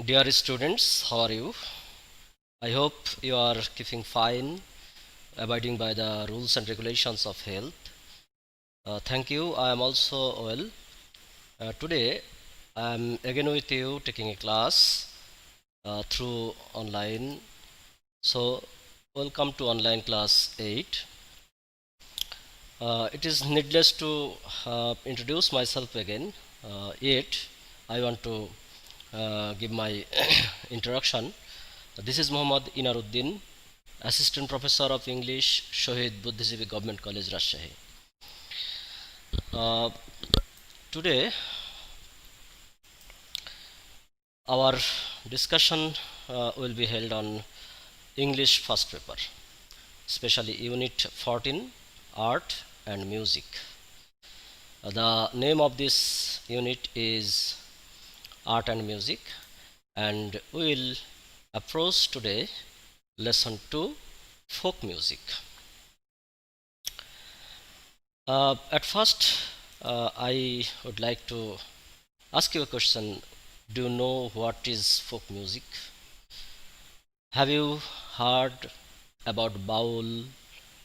Dear students, how are you? I hope you are keeping fine, abiding by the rules and regulations of health. Thank you. I am also well. Today, I am again with you taking a class through online. So, welcome to online class 8. It is needless to introduce myself again. Yet, I want to give my introduction. This is Muhammad Inaruddin, Assistant Professor of English, Shohid Buddhijeevi Government College, Rajshahi. Uh, Today, our discussion will be held on English first paper, especially Unit 14, Art and Music. The name of this unit is Art and Music, and we will approach today Lesson 2, Folk Music. At first, I would like to ask you a question. Do you know what is folk music? Have you heard about Baul,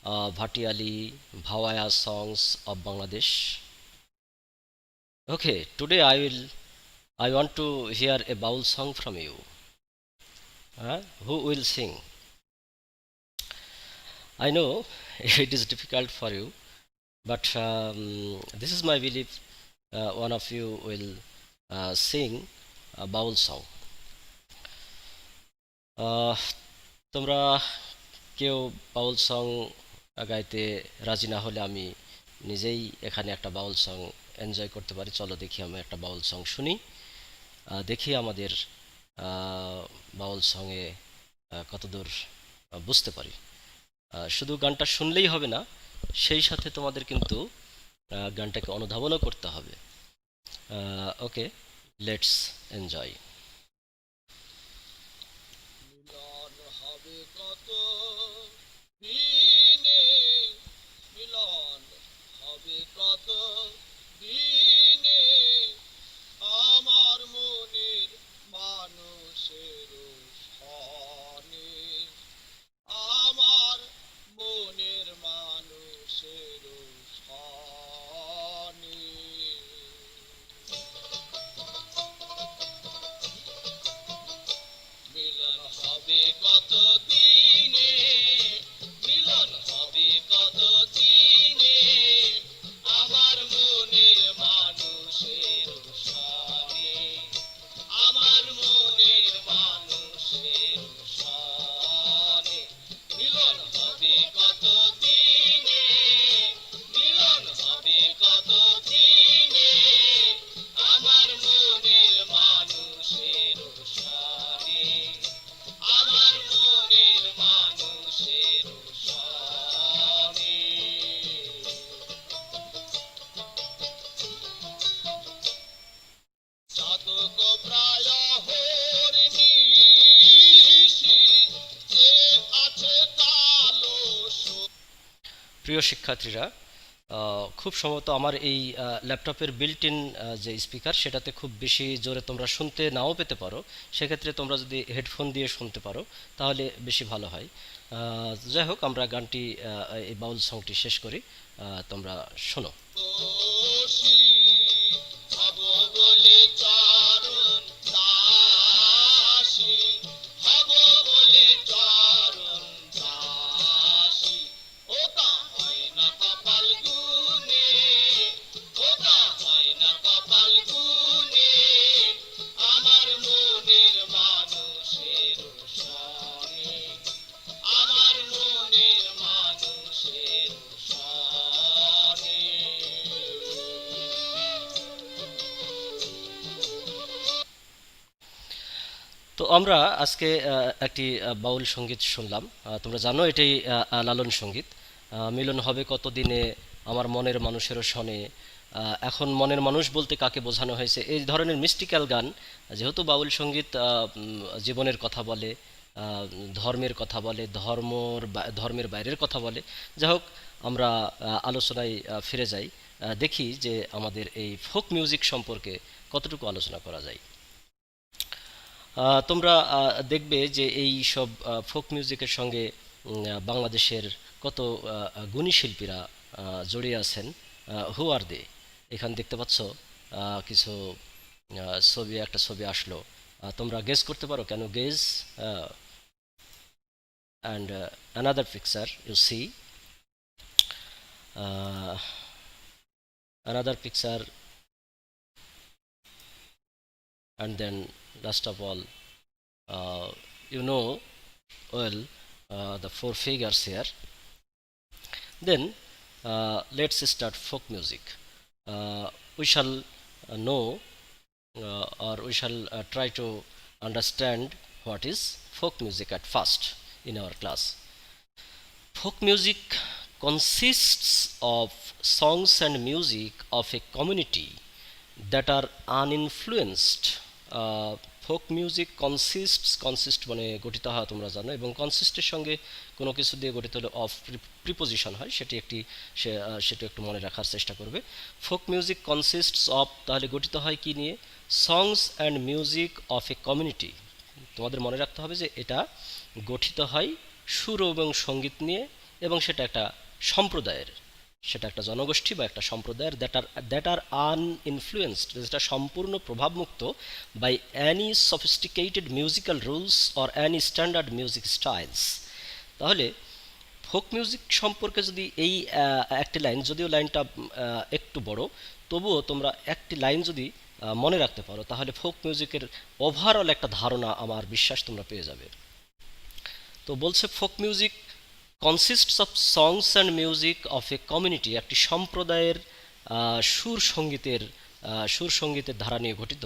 Bhatiali, Bhawaya songs of Bangladesh? Okay, today I want to hear a Baul song from you. Who will sing? I know it is difficult for you, but this is my belief. One of you will sing a Baul song. Uh, তোমরা কেউ বাউল song গাইতে রাজি না হলে আমি নিজেই এখানে একটা বাউল সং এনজয় করতে পারি। চলো দেখি আমি একটা বাউল সং শুনি, দেখি আমাদের বাউল সঙ্গে কতদূর বুঝতে পারি। শুধু গানটা শুনলেই হবে না, সেই সাথে তোমাদের কিন্তু গানটাকে অনুধাবনও করতে হবে। ওকে, লেটস এনজয়। মিলন হবে কত দিনে, মিলন হবে কত দিনে, আমার মনের মানুষের সনে, আমার মনের মানুষের সনে। মিলন হবে কত দিনে, মিলন হবে কত দিনে, আমার মনের মানুষের সনে, আমার মনের মানুষের সনে। মিলন হবে কত দিনে, মিলন হবে কত দিনে, আমার মনের মানুষের সনে, আমার মনের মানুষের সনে। চাতক প্রায় হরিণীষি, যে আছে কালো। প্রিয় শিক্ষার্থীরা, খুব সম্ভবত আমার এই ল্যাপটপের বিল্ট ইন যে স্পিকার সেটাতে খুব বেশি জোরে তোমরা শুনতে নাও পেতে পারো। সেক্ষেত্রে তোমরা যদি হেডফোন দিয়ে শুনতে পারো তাহলে বেশি ভালো হয়। যাই হোক, আমরা গানটি এই বাউল সংটি শেষ করি। তোমরা শোনো। দোষী হব বলে চরণ দাসী, হব বলে চরণ দাসী, ওটা হয় না কপাল গুনে, ওটা হয় না কপাল গুনে, আমার মনের মানুষের সনে, আমার মনের মানুষের সনে। তো আমরা আজকে একটি বাউল সঙ্গীত শুনলাম। তোমরা জানো এটাই লালন সঙ্গীত। মিলন হবে কত দিনে, আমার মনের মানুষেরও শনে। এখন মনের মানুষ বলতে কাকে বোঝানো হয়েছে, এই ধরনের মিস্টিক্যাল গান। যেহেতু বাউল সঙ্গীত জীবনের কথা বলে, ধর্মের কথা বলে, ধর্মের বাইরের কথা বলে। যাই হোক, আমরা আলোচনায় ফিরে যাই। দেখি যে আমাদের এই ফোক মিউজিক সম্পর্কে কতটুকু আলোচনা করা যায়। তোমরা দেখবে যে এই সব ফোক মিউজিকের সঙ্গে বাংলাদেশের কত গুণী শিল্পীরা জড়িয়ে আছেন। হু আর দে? এখানে দেখতে পাচ্ছ কিছু ছবি, একটা ছবি আসলো। তোমরা গেস করতে পারো কেন? Guess and another picture you see, another picture, and then last of all, uh, you know well the four figures here. Then let's start folk music. We shall know or we shall try to understand what is folk music at first in our class. Folk music consists of songs and music of a community that are uninfluenced. Folk music consist মানে গঠিত হয় তোমরা জানো, এবং কনসিস্টের সঙ্গে কোনো কিছু দিয়ে গঠিত হলে অফ প্রিপোজিশন হয়, সেটা একটু মনে রাখার চেষ্টা করবে। ফোক মিউজিক কনসিস্টস অফ, তাহলে গঠিত হয় কি নিয়ে? সংস and music of a community. তোমাদের মনে রাখতে হবে যে এটা গঠিত হয় সুর এবং সঙ্গীত নিয়ে, এবং সেটা একটা সম্প্রদায়ের, সেটা একটা জনগোষ্ঠী বা একটা সম্প্রদায়ের দ্যাট আর আনইনফ্লুয়েন্সড, যেটা সম্পূর্ণ প্রভাবমুক্ত by any sophisticated musical rules or any standard music styles. তাহলে ফোক মিউজিক সম্পর্কে যদি এই একটি লাইন, যদিও লাইনটা একটু বড়, তবুও তোমরা একটি লাইন যদি মনে রাখতে পারো, তাহলে ফোক মিউজিকের ওভারঅল একটা ধারণা আমার বিশ্বাস তোমরা পেয়ে যাবে। তো বলছে folk music consists of songs and music of a community, একটি সম্প্রদায়ের সুর সঙ্গীতের ধারা নিয়ে গঠিত,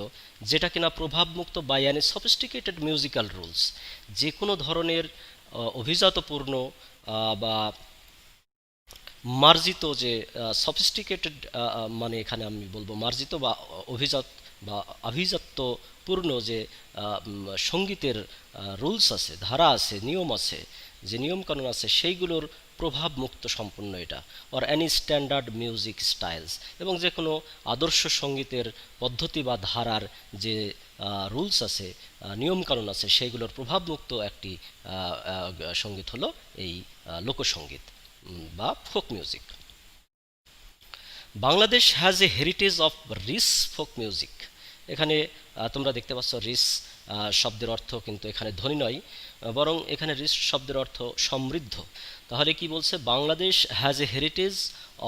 যেটা কিনা প্রভাবমুক্ত by any sophisticated musical rules, যে কোনো ধরনের অভিজাতপূর্ণ বা মার্জিত, যে সফিস্টিকেটেড মানে এখানে আমি বলবো মার্জিত বা অভিজাত বা আভিজাত্যপূর্ণ যে সঙ্গীতের রুলস আছে, ধারা আছে, নিয়ম আছে, যে নিয়মকানুন আছে, সেইগুলোর প্রভাব মুক্ত সম্পূর্ণ এটা, or any standard music styles, এবং যে কোনো আদর্শ সঙ্গীতের পদ্ধতি বা ধারার যে রুলস আছে, নিয়মকানুন আছে, সেইগুলোর প্রভাবমুক্ত একটি সঙ্গীত হলো এই লোকসঙ্গীত বা folk music. Bangladesh has a heritage of rich folk music. এখানে তোমরা দেখতে পাচ্ছ রিচ শব্দের অর্থ কিন্তু এখানে ধনী নয়, বরং এখানে রিচ শব্দের অর্থ সমৃদ্ধ। তাহলে কি বলছে? Bangladesh has a heritage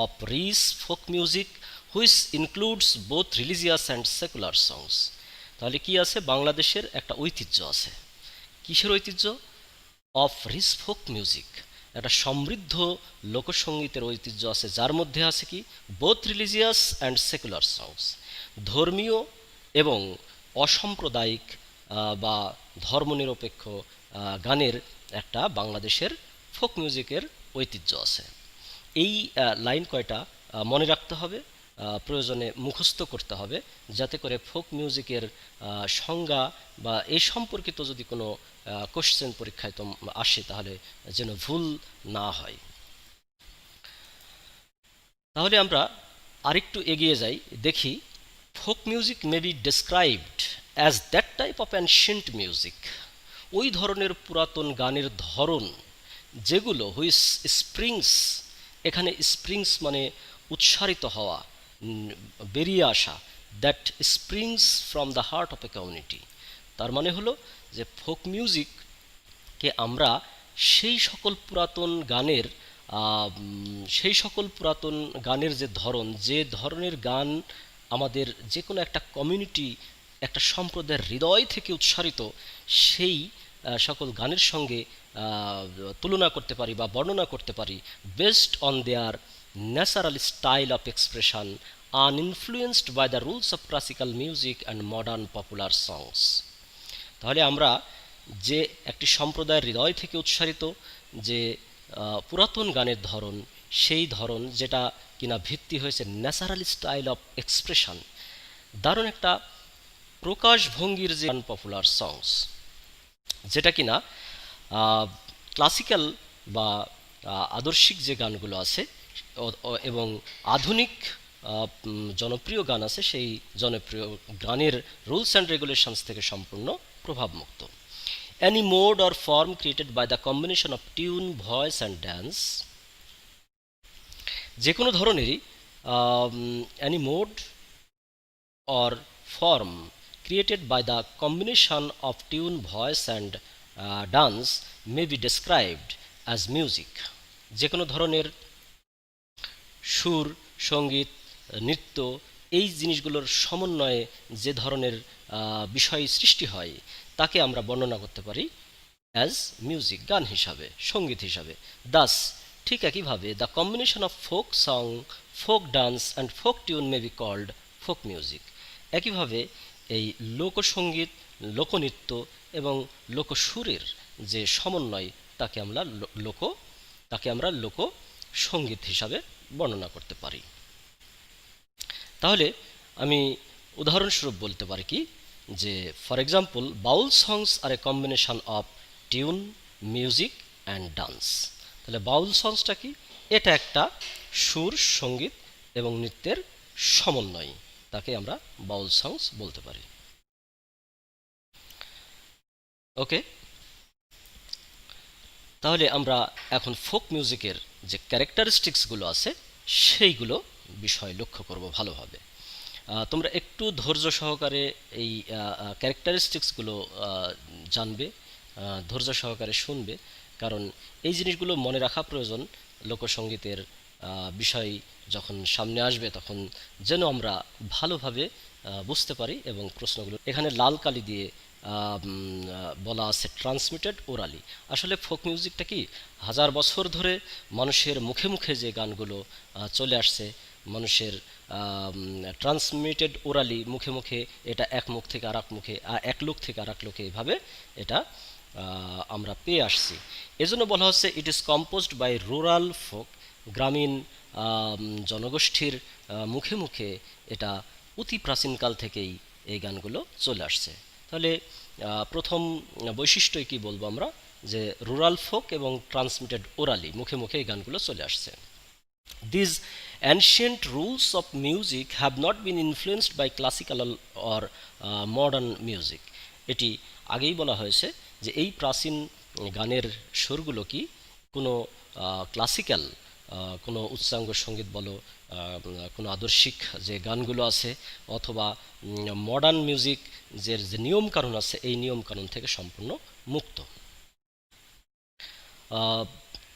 of rich folk music which includes both religious and secular songs. তাহলে কি আছে? বাংলাদেশের একটা ঐতিহ্য আছে। কিসের ঐতিহ্য? অফ রিচ ফোক মিউজিক, একটা সমৃদ্ধ লোকসঙ্গীতের ঐতিহ্য আছে, যার মধ্যে আছে কি? বোথ রিলিজিয়াস অ্যান্ড সেকুলার সংস, ধর্মীয় এবং অসাম্প্রদায়িক বা ধর্মনিরপেক্ষ গানের একটা বাংলাদেশের ফোক মিউজিকের ঐতিহ্য আছে। এই লাইন কয়টা মনে রাখতে হবে, প্রয়োজনে মুখস্থ করতে হবে, যাতে করে ফোক মিউজিকের সংজ্ঞা বা এই সম্পর্কিত যদি কোনো কোশ্চেন পরীক্ষায় তো আসে, তাহলে যেন ভুল না হয়। তাহলে আমরা আরেকটু এগিয়ে যাই, দেখি folk music may be described as that type of ancient music, ওই ধরনের পুরাতন গানের ধরন যেগুলো হুইচ স্প্রিংস, এখানে স্প্রিংস মানে উৎসারিত হওয়া, বেরিয়ে আসা, that springs from the heart of a community. তার মানে হলো যে ফোক মিউজিককে আমরা সেই সকল পুরাতন গানের যে ধরন, যে ধরনের গান আমাদের যে কোনো একটা কমিউনিটি, একটা সম্প্রদায়ের হৃদয় থেকে উৎসারিত, সেই সকল গানের সঙ্গে তুলনা করতে পারি বা বর্ণনা করতে পারি, based on their natural style of expression uninfluenced by the rules of classical music and modern popular songs. তাহলে আমরা যে একটি সম্প্রদায়ের হৃদয় থেকে উৎসারিত যে পুরাতন গানের ধরন, সেই ধরন যেটা কিনা ভিত্তি হয়েছে ন্যাচারাল স্টাইল অফ এক্সপ্রেশন, দারুণ একটা প্রকাশভঙ্গির যে পপুলার সংস, যেটা কিনা ক্লাসিক্যাল বা আদর্শিক যে গানগুলো আছে এবং আধুনিক জনপ্রিয় গান আছে, সেই জনপ্রিয় গানের রুলস অ্যান্ড রেগুলেশনস থেকে সম্পূর্ণ প্রভাবমুক্ত। Any mode or form created by the combination of tune, voice and dance, যে কোনো ধরনেরই any mode or form created by the combination of tune, voice and dance may be described as music. যে কোনো ধরনের সুর, সঙ্গীত, নৃত্য এই জিনিসগুলোর সমন্বয়ে যে ধরনের বিষয় সৃষ্টি হয় তাকে আমরা বর্ণনা করতে পারি অ্যাজ মিউজিক, গান হিসাবে, সঙ্গীত হিসাবে। দাস ঠিক একইভাবে the combination of folk song, folk dance and folk tune may be called folk music. একইভাবে এই লোকসঙ্গীত, লোকনৃত্য এবং লোকসুরের যে সমন্বয় তাকে আমরা লোকসঙ্গীত হিসাবে বর্ণনা করতে পারি। তাহলে আমি উদাহরণস্বরূপ বলতে পারি কি যে ফর এক্সাম্পল বাউল সংস আর a combination of tune, music and dance. তাহলে বাউল সংসটা কি? এটা একটা সুর, সঙ্গীত এবং নৃত্যের সমন্বয়, তাকে আমরা বাউল সংস বলতে পারি। ওকে, তাহলে আমরা এখন ফোক মিউজিকের যে ক্যারেক্টারিস্টিক্সগুলো আছে সেইগুলো বিষয় লক্ষ্য করব ভালোভাবে। তোমরা একটু ধৈর্য সহকারে এই ক্যারেক্টারিস্টিক্সগুলো জানবে, ধৈর্য সহকারে শুনবে, কারণ এই জিনিসগুলো মনে রাখা প্রয়োজন। লোকসঙ্গীতের বিষয় যখন সামনে আসবে তখন যেন আমরা ভালোভাবে বুঝতে পারি এবং প্রশ্নগুলো এখানে লাল কালি দিয়ে বলা আছে ট্রান্সমিটেড ওরালি। আসলে ফোক মিউজিকটা কি হাজার বছর ধরে মানুষের মুখে মুখে যে গানগুলো চলে আসছে, মানুষের ট্রান্সমিটেড ওরালি, মুখে মুখে এটা এক মুখ থেকে আর এক মুখে, এক লোক থেকে আর এক লোকে, এভাবে এটা আমরা পেয়ে আসছি। এজন্য বলা হচ্ছে it is composed by rural folk, গ্রামীণ জনগোষ্ঠীর মুখে মুখে এটা অতি প্রাচীনকাল থেকেই এই গানগুলো চলে আসছে। তাহলে প্রথম বৈশিষ্ট্যই কি বলবো আমরা, যে রুরাল ফোক এবং ট্রান্সমিটেড ওরালি, মুখে মুখে এই গানগুলো চলে আসছে। These ancient rules of music have not been influenced by classical or modern music. এটি আগেই বলা হয়েছে যে এই প্রাচীন গানের সুরগুলো কি কোনো ক্লাসিক্যাল, কোনো উচ্চাঙ্গ সঙ্গীত বলো, কোনো আদর্শিক যে গানগুলো আছে, অথবা মডার্ন মিউজিক যে নিয়মকানুন আছে এই নিয়মকানুন থেকে সম্পূর্ণ মুক্ত।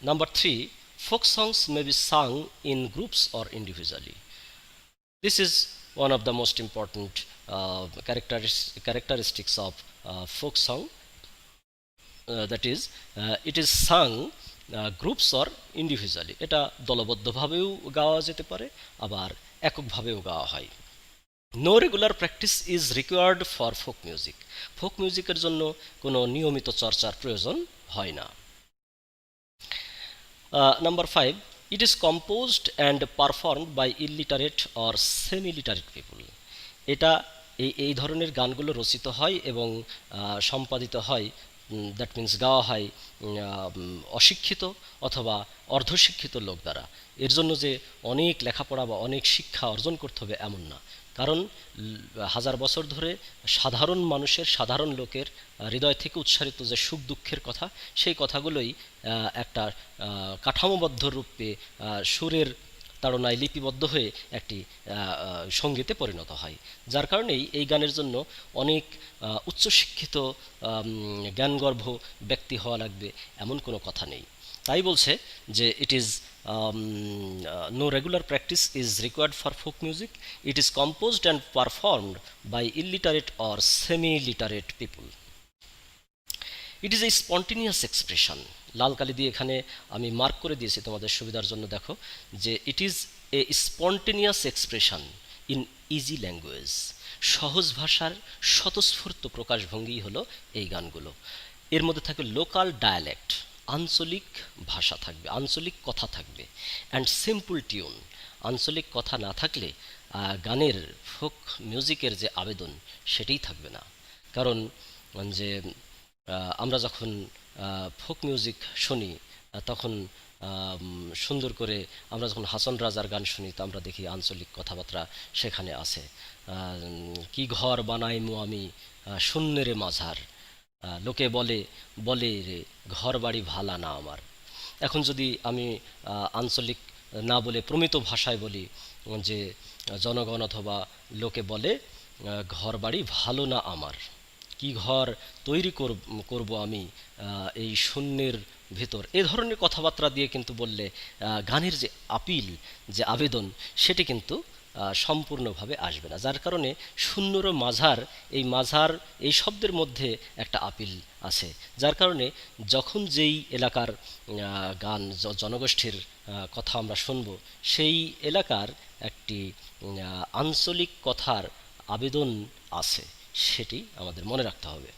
Number 3, folk songs may be sung in groups or individually. This is one of the most important characteristics of folk song, that is it is sung groups or individually. এটা দলবদ্ধভাবেও গাওয়া যেতে পারে, আবার এককভাবেও গাওয়া হয়। No regular practice is required for folk music. Folk মিউজিকের জন্য কোনো নিয়মিত চর্চার প্রয়োজন হয় না। Number 5, it is composed and performed by illiterate or semi literate people. এটা এই ধরনের গানগুলো রচিত হয় এবং সম্পাদিত হয়, দ্যাট মিন্স গাওয়া হয় অশিক্ষিত অথবা অর্ধশিক্ষিত লোক দ্বারা। এর জন্য যে অনেক লেখাপড়া বা অনেক শিক্ষা অর্জন করতে হবে এমন না, কারণ হাজার বছর ধরে সাধারণ মানুষের, সাধারণ লোকের হৃদয় থেকে উচ্চারিত যে সুখ দুঃখের কথা, সেই কথাগুলোই একটা কাঠামোবদ্ধ রূপে সুরের তাড়নায় লিপিবদ্ধ হয়ে একটি সঙ্গীতে পরিণত হয়। যার কারণেই এই গানের জন্য অনেক উচ্চশিক্ষিত জ্ঞানগর্ভ ব্যক্তি হওয়া লাগবে এমন কোনো কথা নেই। তাই বলছে যে it is no regular practice is required for folk music, it is composed and performed by illiterate or semi literate people. It is a spontaneous expression. লাল কালি দিয়ে এখানে আমি মার্ক করে দিয়েছি তোমাদের সুবিধার জন্য, দেখো যে it is a spontaneous expression in easy language. সহজ ভাষার স্বতঃস্ফূর্ত প্রকাশভঙ্গি হলো এই গানগুলো। এর মধ্যে থাকবে লোকাল ডায়ালেক্ট, আঞ্চলিক ভাষা থাকবে, আঞ্চলিক কথা থাকবে, অ্যান্ড সিম্পল টিউন। আঞ্চলিক কথা না থাকলে গানের, ফোক মিউজিকের যে আবেদন সেটাই থাকবে না। কারণ যে আমরা যখন ফোক মিউজিক শুনি তখন সুন্দর করে, আমরা যখন হাসন রাজার গান শুনি তো আমরা দেখি আঞ্চলিক কথাবার্তা সেখানে আছে। কি ঘর বানাইমু আমি শূন্যেরে মাঝার, লোকে বলে বলে রে ঘর বাড়ি ভালা না আমার। এখন যদি আমি আঞ্চলিক না বলে প্রমিত ভাষায় বলি যে জনগণ অথবা লোকে বলে ঘর বাড়ি ভালো না আমার, কি ঘর তৈরি করব আমি এই শূন্যের ভেতর, এ ধরনের কথাবার্তা দিয়ে কিন্তু বললে গানের যে আপিল, যে আবেদন, সেটি কিন্তু সম্পূর্ণভাবে আসবে না। যার কারণে শূন্যর মাঝার, এই মাঝার এই শব্দের মধ্যে একটা আপিল আছে। যার কারণে যখন যেই এলাকার গান জনগোষ্ঠীর কথা আমরা শুনব, সেই এলাকার একটি আঞ্চলিক কথার আবেদন আছে, সেটি আমাদের মনে রাখতে হবে।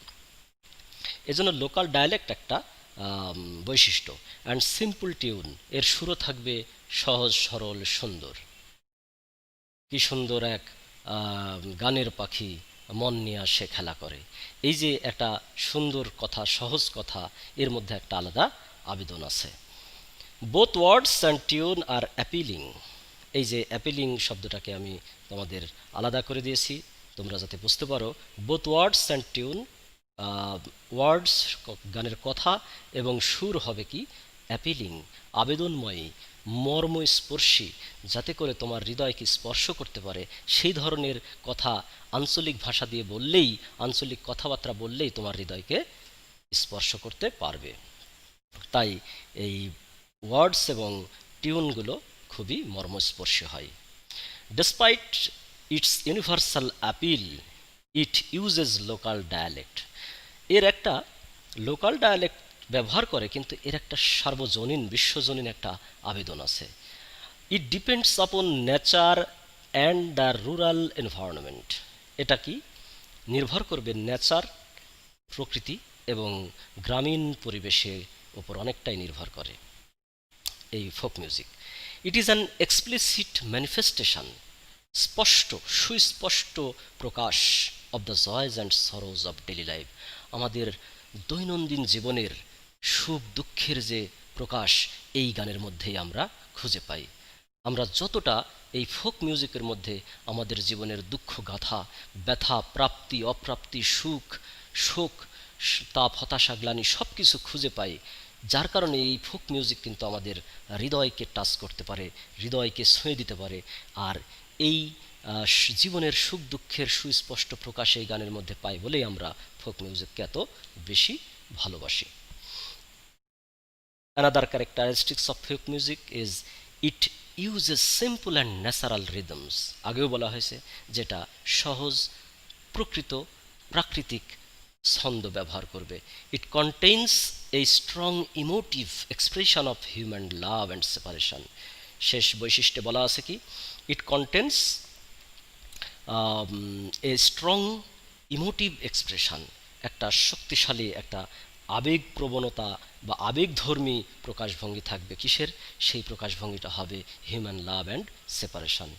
এজন্য লোকাল ডায়ালেক্ট একটা বৈশিষ্ট্য। অ্যান্ড সিম্পল টিউন, এর সুরও থাকবে সহজ সরল সুন্দর। কি সুন্দর এক গানের পাখি মন নিয়ে সে খেলা করে। এই যে একটা সুন্দর কথা, সহজ কথা, এর মধ্যে একটা আলাদা আবেদন আছে। Both words and tune are appealing. এই যে অ্যাপিলিং শব্দটাকে আমি তোমাদের আলাদা করে দিয়েছি তোমরা যাতে বুঝতে পারো। বোথ ওয়ার্ডস অ্যান্ড টিউন, ওয়ার্ডস গানের কথা এবং সুর হবে কি অ্যাপিলিং, আবেদনময়ী, মর্মস্পর্শী, যাতে করে তোমার হৃদয়কে স্পর্শ করতে পারে সেই ধরনের কথা আঞ্চলিক ভাষা দিয়ে বললেই, আঞ্চলিক কথাবার্তা বললেই তোমার হৃদয়কে স্পর্শ করতে পারবে। তাই এই ওয়ার্ডস এবং টিউনগুলো খুবই মর্মস্পর্শী হয়। Despite it's universal appeal, it uses local dialect. এর একটা লোকাল ডায়ালেক্ট ব্যবহার করে, কিন্তু এর একটা সার্বজনীন, বিশ্বজনীন একটা আবেদন আছে। It depends upon nature and the rural environment. এটা কি নির্ভর করবে নেচার, প্রকৃতি এবং গ্রামীণ পরিবেশের উপর অনেকটাই নির্ভর করে এই folk music. It is an explicit manifestation, স্পষ্ট, সুস্পষ্ট প্রকাশ of the joys and sorrows of daily life. আমাদের দৈনন্দিন জীবনের সুখ দুঃখের যে প্রকাশ, এই গানের মধ্যেই আমরা খুঁজে পাই। আমরা যতটা এই ফোক মিউজিকের মধ্যে আমাদের জীবনের দুঃখ গাথা, ব্যথা, প্রাপ্তি অপ্রাপ্তি, সুখ শোক, তাপ, হতাশা, গ্লানি সব কিছু খুঁজে পাই, যার কারণে এই ফোক মিউজিক কিন্তু আমাদের হৃদয়কে টাচ করতে পারে, হৃদয়কে ছুঁয়ে দিতে পারে। আর এই জীবনের সুখ দুঃখের সুস্পষ্ট প্রকাশ এই গানের মধ্যে পাই বলেই আমরা ফোক মিউজিককে এত বেশি ভালোবাসি। Another characteristics of folk music is it uses simple and natural rhythms. আগেও বলা হয়েছে যেটা সহজ, প্রকৃত, প্রাকৃতিক ছন্দ ব্যবহার করবে। It contains a strong emotive expression of human love and separation. শেষ বৈশিষ্ট্যে বলা আছে কি, it contains a strong emotive expression, একটা শক্তিশালী একটা আবেগ প্রবণতা বা আবেগধর্মী প্রকাশভঙ্গি থাকবে। কিসের সেই প্রকাশভঙ্গিটা হবে হিউম্যান লাভ অ্যান্ড সেপারেশন,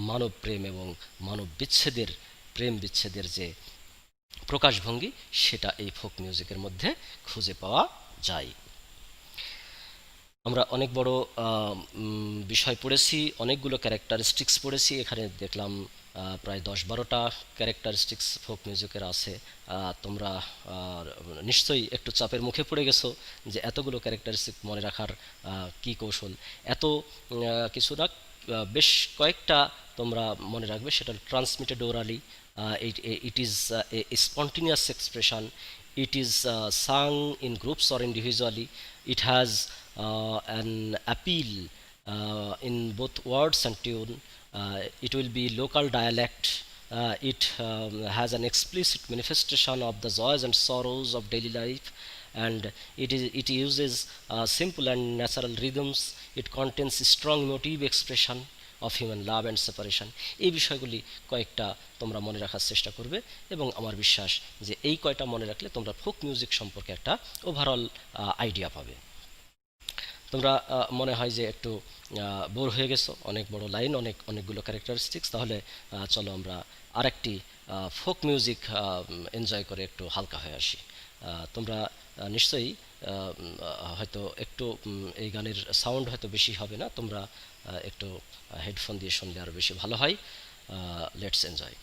মানব প্রেম এবং মানব বিচ্ছেদের, প্রেম বিচ্ছেদের যে প্রকাশভঙ্গি, সেটা এই ফোক মিউজিকের মধ্যে খুঁজে পাওয়া যায়। আমরা অনেক বড় বিষয় পড়েছি, অনেকগুলো ক্যারেক্টারিস্টিক্স পড়েছি। এখানে দেখলাম প্রায় 10-12টা ক্যারেক্টারিস্টিক্স ফোক মিউজিকের আছে। তোমরা নিশ্চয়ই একটু চাপের মুখে পড়ে গেছো যে এতগুলো ক্যারেক্টারিস্টিক মনে রাখার কি কৌশল। এত কিছু না, বেশ কয়েকটা তোমরা মনে রাখবে। সেটা transmitted orally, it is a spontaneous expression, it is sung in groups or individually, it has an appeal in both words and tune, it will be local dialect, it has an explicit manifestation of the joys and sorrows of daily life, and it uses simple and natural rhythms, it contains strong emotive expression of human love and separation. এই বিষয়গুলি কয়েকটা তোমরা মনে রাখার চেষ্টা করবে, এবং আমার বিশ্বাস যে এই কয়টা মনে রাখলে তোমরা ফোক মিউজিক সম্পর্কে একটা ওভারঅল আইডিয়া পাবে। তোমরা মনে হয় যে একটু বোর হয়ে গেছো, অনেক বড় লাইন, অনেকগুলো ক্যারেক্টারিস্টিক্স। তাহলে চলো আমরা আরেকটি ফোক মিউজিক এনজয় করে একটু হালকা হয়ে আসি। তোমরা নিশ্চয়ই হয়তো একটু এই গানের সাউন্ড হয়তো বেশি হবে না, তোমরা একটু হেডফোন দিয়ে শুনলে আরও বেশি ভালো হয়। Let's enjoy.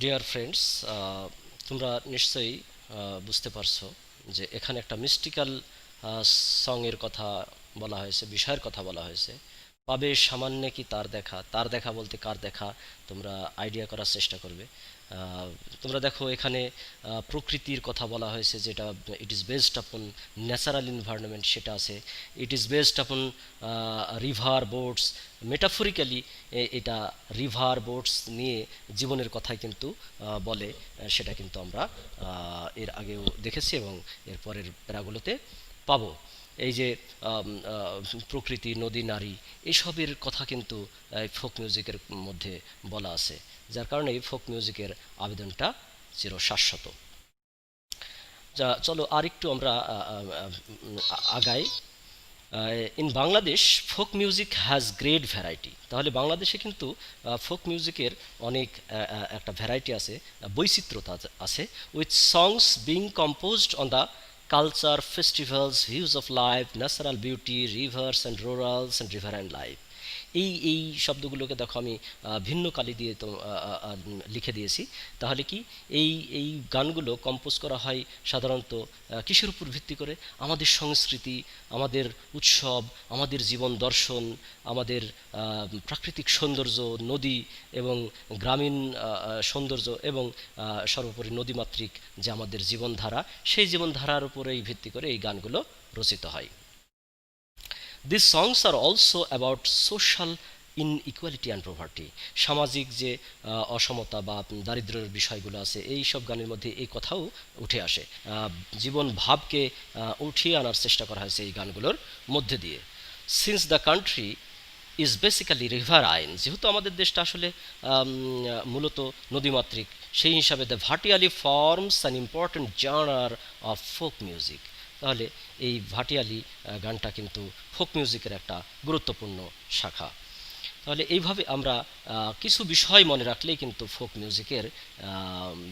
ডিয়ার ফ্রেন্ডস, তোমরা নিশ্চয়ই বুঝতে পারছো যে এখানে একটা মিস্টিক্যাল সঙের কথা বলা হয়েছে, বিষয়ের কথা বলা হয়েছে। পাবে সামান্য কি তার দেখা, তার দেখা বলতে কার দেখা, তোমরা আইডিয়া করার চেষ্টা করবে। আহ, তোমরা দেখো এখানে প্রকৃতির কথা বলা হয়েছে, যেটা ইট ইজ বেসড আপন ন্যাচারাল এনভায়রনমেন্ট, সেটা আছে। ইট ইজ বেসড আপন রিভার বোটস, মেটাফরিক্যালি এটা রিভার বোটস নিয়ে জীবনের কথাই কিন্তু বলে। সেটা কিন্তু আমরা এর আগেও দেখেছি এবং এর পরের প্যারাগুলোতে পাবো। এই যে প্রকৃতি, নদী, নারী, এসবের কথা কিন্তু ফোক মিউজিকের মধ্যে বলা আছে, যার কারণে এই ফোক মিউজিকের আবেদনটা চিরশাশ্বত। যা চলো আর একটু আমরা আগাই। In Bangladesh folk music has great variety. তাহলে বাংলাদেশে কিন্তু ফোক মিউজিকের অনেক একটা ভ্যারাইটি আছে, বৈচিত্র্যতা আছে, with songs being composed on the culture, festivals, views of life, natural beauty, rivers and rurals and river and life. এই শব্দগুলোকে দেখো আমি ভিন্ন কালি দিয়ে তো লিখে দিয়েছি। তাহলে কি এই এই গানগুলো কম্পোজ করা হয় সাধারণত কিসের উপর ভিত্তি করে? আমাদের সংস্কৃতি, আমাদের উৎসব, আমাদের জীবন দর্শন, আমাদের প্রাকৃতিক সৌন্দর্য, নদী এবং গ্রামীণ সৌন্দর্য এবং সর্বোপরি নদীমাতৃক যে আমাদের জীবনধারা, সেই জীবনধারার উপরেই ভিত্তি করে এই গানগুলো রচিত হয়। This songs are also about social inequality and poverty. সামাজিক যে অসমতা বা দারিদ্র্যের বিষয়গুলো আছে, এই সব গানের মধ্যে এই কথাও উঠে আসে। জীবন ভাবকে উঠিয়ে আনার চেষ্টা করা হয়েছে এই গানগুলোর মধ্যে দিয়ে। Since the country is basically riverine, যেহেতু আমাদের দেশটা আসলে মূলত নদীমাতৃক, সেই হিসাবে the Bhatiali forms an important genre of folk music. তাহলে এই ভাটিয়ালি গানটা কিন্তু ফোক মিউজিকের একটা গুরুত্বপূর্ণ শাখা। তাহলে এইভাবে আমরা কিছু বিষয় মনে রাখলেই কিন্তু ফোক মিউজিকের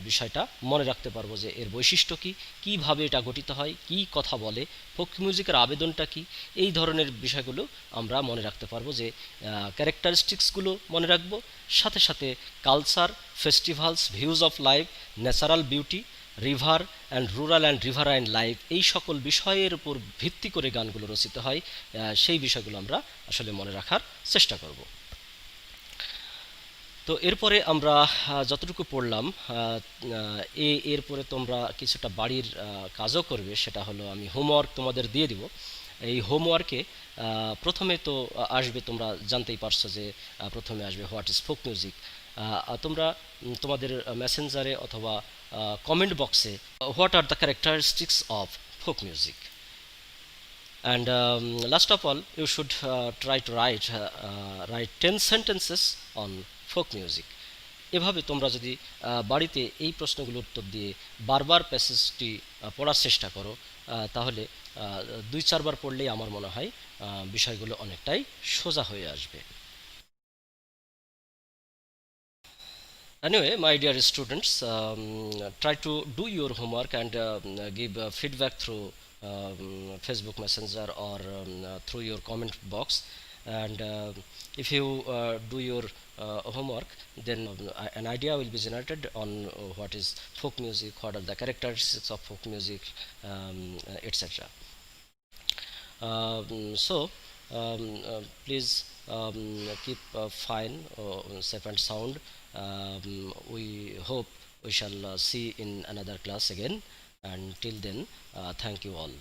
বিষয়টা মনে রাখতে পারবো, যে এর বৈশিষ্ট্য কী, কীভাবে এটা গঠিত হয়, কী কথা বলে, ফোক মিউজিকের আবেদনটা কী, এই ধরনের বিষয়গুলো আমরা মনে রাখতে পারবো। যে ক্যারেক্টারিস্টিক্সগুলো মনে রাখবো, সাথে সাথে culture, festivals, views of life, natural beauty, river and rural and river and life, এই সকল বিষয়ের উপর ভিত্তি করে গানগুলো রচিত হয়। সেই বিষয়গুলো আমরা আসলে মনে রাখার চেষ্টা করব। তো এরপরে আমরা যতটুকু পড়লাম, এরপরে তোমরা কিছুটা বাড়ির কাজও করবে। সেটা হলো আমি হোমওয়ার্ক তোমাদের দিয়ে দিব। এই হোমওয়ার্কে প্রথমে তো আসবে, তোমরা জানতেই পারছো যে প্রথমে আসবে হোয়াট ইজ ফোক মিউজিক। তোমরা তোমাদের মেসেঞ্জারে অথবা কমেন্ট বক্সে what are the characteristics of folk music, and last of all you should try to write 10 sentences on folk music. এভাবে তোমরা যদি বাড়িতে এই প্রশ্নগুলোর উত্তর দিয়ে বারবার প্যাসেজটি পড়ার চেষ্টা করো, তাহলে 2-4 বার পড়লেই আমার মনে হয় বিষয়গুলো অনেকটাই সোজা হয়ে আসবে। Anyway, my dear students, try to do your homework and give feedback through Facebook Messenger or through your comment box. And if you do your homework, then an idea will be generated on what is folk music, what are the characteristics of folk music, etc. Please keep fine, safe and sound. We hope we shall see in another class again. And till then, thank you all.